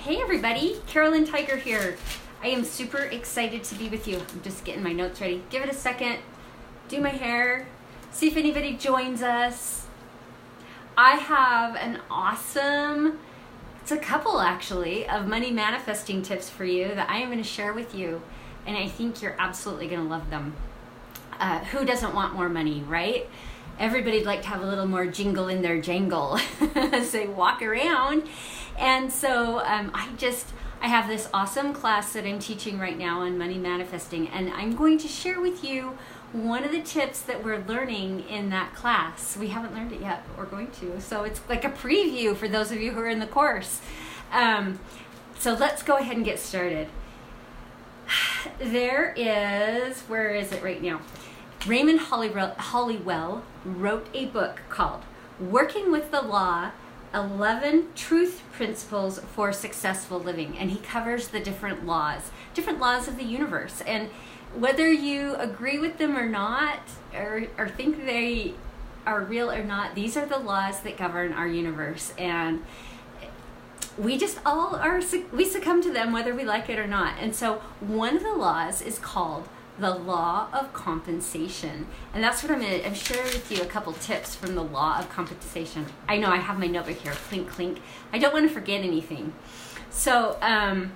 Hey everybody, Carolyn Tiger here. I am super excited to be with you. I'm just getting my notes ready. Give it a second, do my hair, see if anybody joins us. I have an awesome, it's a couple actually, of money manifesting tips for you that I am going to share with you. And I think you're absolutely going to love them. Who doesn't want more money, right? Everybody'd like to have a little more jingle in their jangle as they walk around. And so I have this awesome class that I'm teaching right now on money manifesting, and I'm going to share with you one of the tips that we're learning in that class. We haven't learned it yet, but we're going to. So it's like a preview for those of you who are in the course. So let's go ahead and get started. Where is it right now? Raymond Holliwell wrote a book called Working with the Law, 11 Truth Principles for Successful Living. And he covers the different laws of the universe. And whether you agree with them or not, or think they are real or not, these are the laws that govern our universe. And we just we succumb to them whether we like it or not. And so one of the laws is called the law of compensation. And that's what I'm sharing with you a couple tips from the law of compensation. I know I have my notebook here, clink, clink. I don't want to forget anything. So an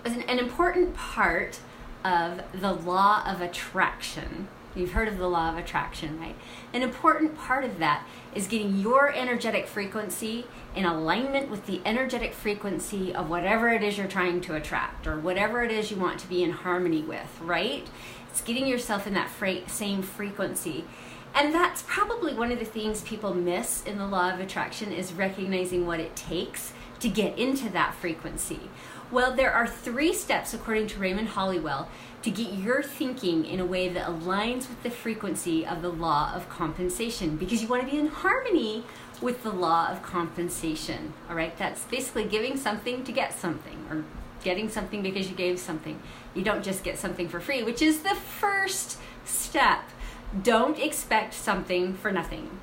important part of the law of attraction, you've heard of the law of attraction, right? An important part of that is getting your energetic frequency in alignment with the energetic frequency of whatever it is you're trying to attract, or whatever it is you want to be in harmony with, right? It's getting yourself in that same frequency. And that's probably one of the things people miss in the law of attraction, is recognizing what it takes to get into that frequency. Well, there are 3 steps, according to Raymond Holliwell, to get your thinking in a way that aligns with the frequency of the law of compensation, because you want to be in harmony with the law of compensation. All right, that's basically giving something to get something, or getting something because you gave something. You don't just get something for free, which is the first step. Don't expect something for nothing.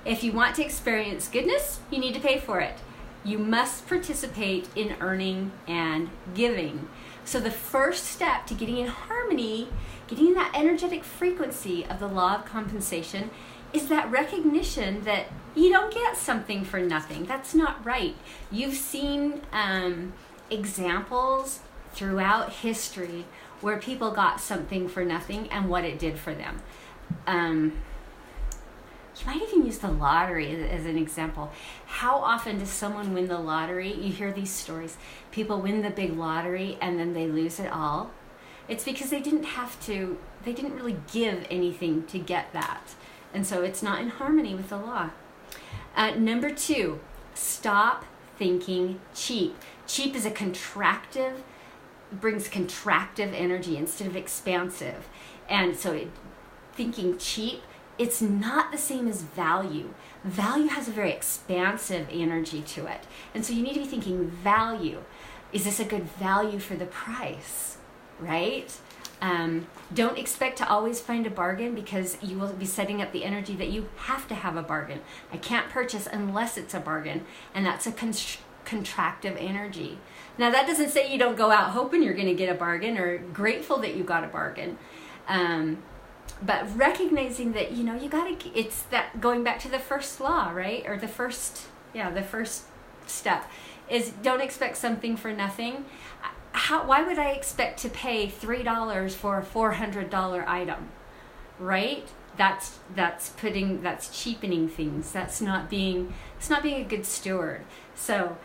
If you want to experience goodness, you need to pay for it. You must participate in earning and giving. So the first step to getting in harmony, getting in that energetic frequency of the law of compensation, is that recognition that you don't get something for nothing. That's not right. You've seen examples throughout history where people got something for nothing and what it did for them. You might even use the lottery as an example. How often does someone win the lottery? You hear these stories. People win the big lottery and then they lose it all. It's because they didn't really give anything to get that. And so it's not in harmony with the law. Number 2, stop thinking cheap. Cheap is brings contractive energy instead of expansive. And so thinking cheap, it's not the same as value. Value has a very expansive energy to it. And so you need to be thinking value. Is this a good value for the price, right? Don't expect to always find a bargain, because you will be setting up the energy that you have to have a bargain. I can't purchase unless it's a bargain. And that's a contractive energy. Now, that doesn't say you don't go out hoping you're going to get a bargain or grateful that you got a bargain. But recognizing that, it's that going back to the first law, right? Or the first step is don't expect something for nothing. Why would I expect to pay $3 for a $400 item, right? That's cheapening things. It's not being a good steward. So,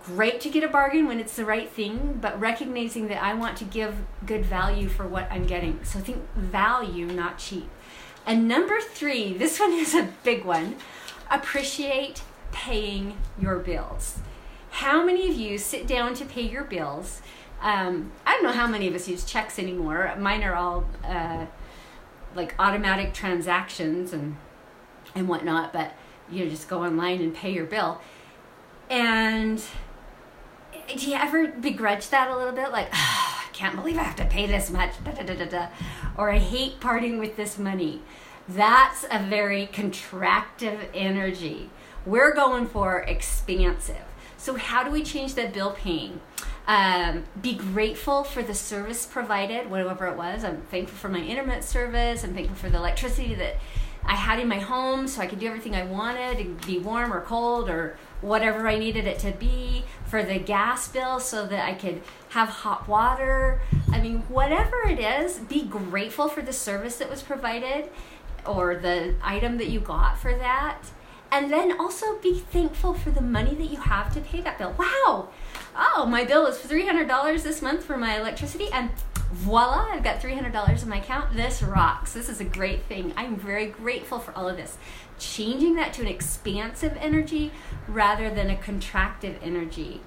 great to get a bargain when it's the right thing, but recognizing that I want to give good value for what I'm getting. So think value, not cheap. And number 3, this one is a big one. Appreciate paying your bills. How many of you sit down to pay your bills? I don't know how many of us use checks anymore. Mine are all like automatic transactions and whatnot, but you just go online and pay your bill. And do you ever begrudge that a little bit? Like, I can't believe I have to pay this much, or I hate parting with this money. That's a very contractive energy. We're going for expansive. So how do we change that bill paying? Be grateful for the service provided, whatever it was. I'm thankful for my internet service. I'm thankful for the electricity that I had in my home so I could do everything I wanted and be warm or cold or whatever I needed it to be, for the gas bill so that I could have hot water. I mean, whatever it is, be grateful for the service that was provided or the item that you got for that. And then also be thankful for the money that you have to pay that bill. Wow! Oh, my bill was $300 this month for my electricity, and voila, I've got $300 in my account. This rocks. This is a great thing. I'm very grateful for all of this. Changing that to an expansive energy rather than a contractive energy.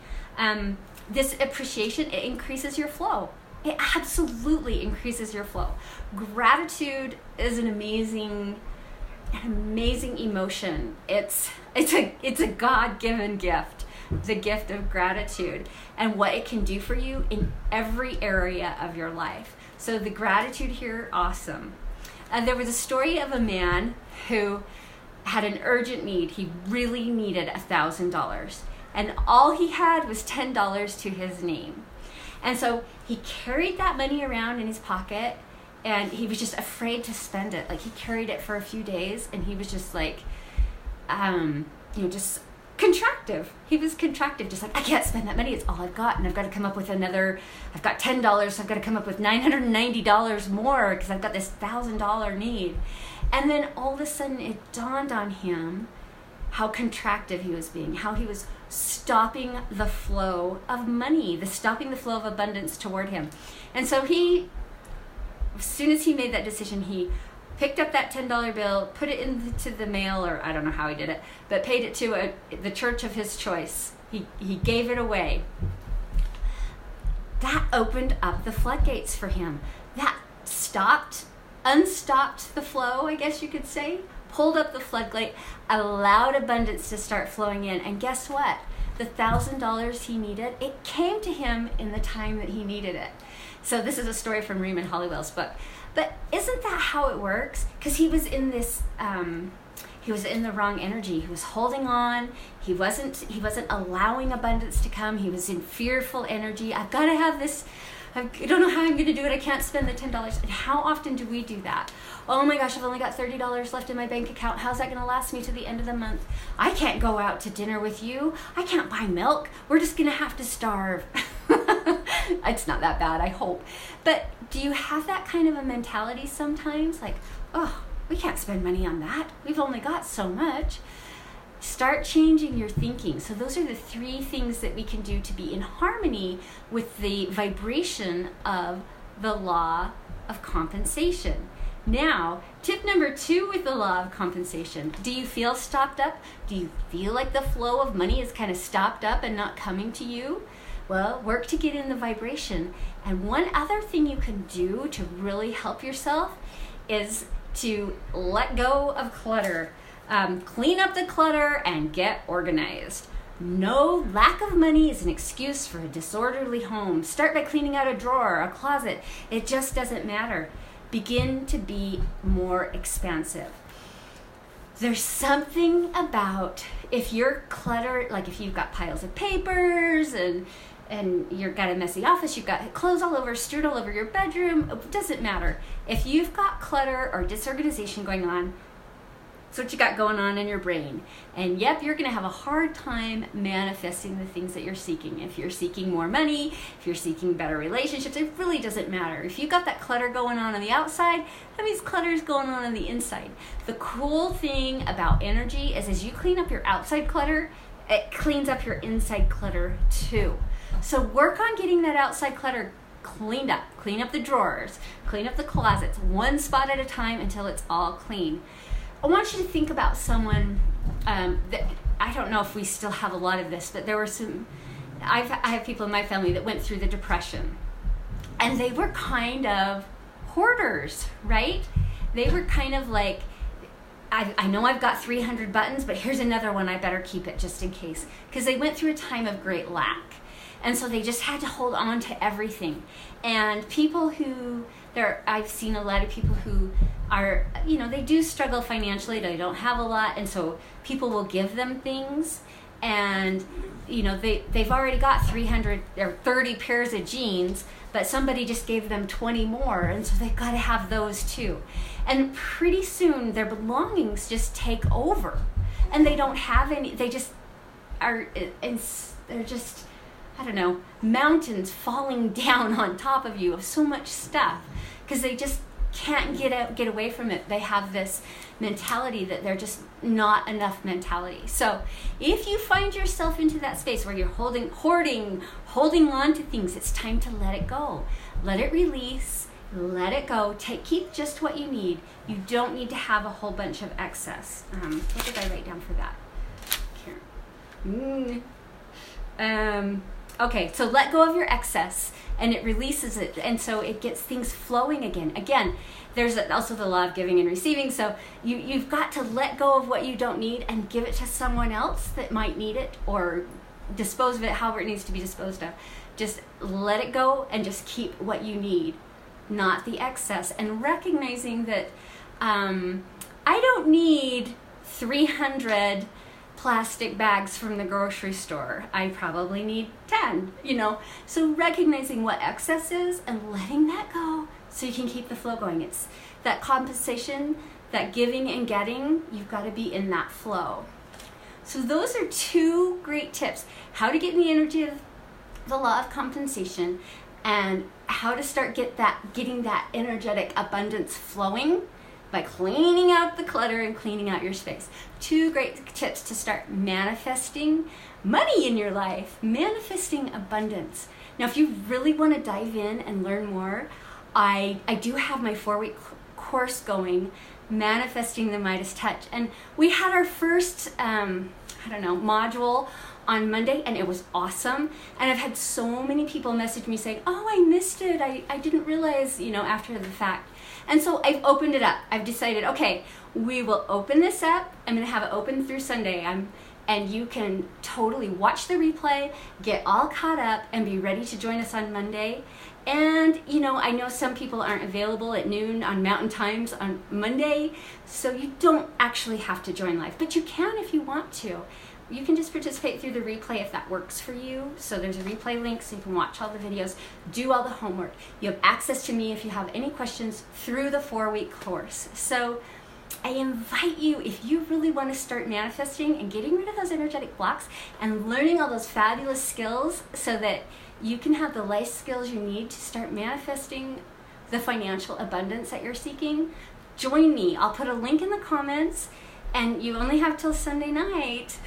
This appreciation, it increases your flow. It absolutely increases your flow. Gratitude is an amazing emotion. It's a God-given gift, the gift of gratitude, and what it can do for you in every area of your life. So the gratitude here, awesome. There was a story of a man who had an urgent need. He really needed $1,000, and all he had was $10 to his name. And so he carried that money around in his pocket, and he was just afraid to spend it. Like, he carried it for a few days, and he was just like, just contractive. He was contractive, just like, I can't spend that money. It's all I've got, and I've got to come up with another. I've got $10, so I've got to come up with $990 more because I've got this $1,000 need. And then all of a sudden, it dawned on him how contractive he was being, how he was stopping the flow of money, stopping the flow of abundance toward him. And so as soon as he made that decision, he picked up that $10 bill, put it into the mail, or I don't know how he did it, but paid it to the church of his choice. He gave it away. That opened up the floodgates for him. That unstopped the flow, I guess you could say, pulled up the floodgate, allowed abundance to start flowing in. And guess what? The $1,000 he needed, it came to him in the time that he needed it. So this is a story from Raymond Hollywell's book. But isn't that how it works? Because he was in this, he was in the wrong energy. He was holding on. He wasn't allowing abundance to come. He was in fearful energy. I've got to have this. I don't know how I'm going to do it. I can't spend the $10. And how often do we do that? Oh my gosh, I've only got $30 left in my bank account. How's that going to last me to the end of the month? I can't go out to dinner with you. I can't buy milk. We're just going to have to starve. It's not that bad, I hope. But do you have that kind of a mentality sometimes? Like, oh, we can't spend money on that. We've only got so much. Start changing your thinking. So those are the 3 things that we can do to be in harmony with the vibration of the law of compensation. Now, tip number 2 with the law of compensation. Do you feel stopped up? Do you feel like the flow of money is kind of stopped up and not coming to you? Well, work to get in the vibration. And one other thing you can do to really help yourself is to let go of clutter. Clean up the clutter and get organized. No lack of money is an excuse for a disorderly home. Start by cleaning out a drawer, a closet. It just doesn't matter. Begin to be more expansive. There's something about if you're cluttered, like if you've got piles of papers and you've got a messy office, you've got clothes all over, strewed all over your bedroom, it doesn't matter. If you've got clutter or disorganization going on, that's what you got going on in your brain. And yep, you're going to have a hard time manifesting the things that you're seeking. If you're seeking more money, if you're seeking better relationships, it really doesn't matter. If you've got that clutter going on the outside, that means clutter is going on the inside. The cool thing about energy is as you clean up your outside clutter, it cleans up your inside clutter too. So work on getting that outside clutter cleaned up. Clean up the drawers, clean up the closets, one spot at a time until it's all clean. I want you to think about someone that I don't know if we still have a lot of this, but there were some. I have people in my family that went through the Depression, and they were kind of hoarders, right? They were kind of like I know I've got 300 buttons, but here's another one, I better keep it just in case. Because they went through a time of great lack. And so they just had to hold on to everything. And people I've seen a lot of people who are, they do struggle financially, they don't have a lot, and so people will give them things, and, they've already got 300 or 30 pairs of jeans, but somebody just gave them 20 more, and so they've got to have those too. And pretty soon their belongings just take over, and they don't have any, they just are, they're just, I don't know, mountains falling down on top of you of so much stuff, because they just can't get away from it. They have this mentality that they're just not enough mentality. So if you find yourself into that space where you're holding on to things, it's time to let it go. Let it release, let it go. Keep just what you need. You don't need to have a whole bunch of excess. What did I write down for that? Here. Okay, so let go of your excess, and it releases it, and so it gets things flowing again. Again, there's also the law of giving and receiving, so you've got to let go of what you don't need and give it to someone else that might need it, or dispose of it however it needs to be disposed of. Just let it go and just keep what you need, not the excess, and recognizing that I don't need 300 plastic bags from the grocery store. I probably need 10, So recognizing what excess is and letting that go so you can keep the flow going. It's that compensation, that giving and getting, you've got to be in that flow. So those are 2 great tips. How to get in the energy of the law of compensation, and how to start getting that energetic abundance flowing by cleaning out the clutter and cleaning out your space. 2 great tips to start manifesting money in your life, manifesting abundance. Now, if you really want to dive in and learn more, I do have my 4-week course going, Manifesting the Midas Touch. And we had our first, module on Monday, and it was awesome. And I've had so many people message me saying, oh, I missed it. I didn't realize, after the fact. And so I've opened it up. I've decided, okay, we will open this up. I'm going to have it open through Sunday. And you can totally watch the replay, get all caught up, and be ready to join us on Monday. And, I know some people aren't available at noon on Mountain Times on Monday, so you don't actually have to join live, but you can if you want to. You can just participate through the replay if that works for you. So there's a replay link so you can watch all the videos, do all the homework. You have access to me if you have any questions through the 4-week course. So I invite you, if you really want to start manifesting and getting rid of those energetic blocks and learning all those fabulous skills so that you can have the life skills you need to start manifesting the financial abundance that you're seeking, join me. I'll put a link in the comments, and you only have till Sunday night.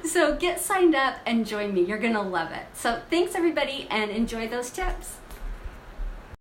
So get signed up and join me. You're going to love it. So thanks, everybody, and enjoy those tips.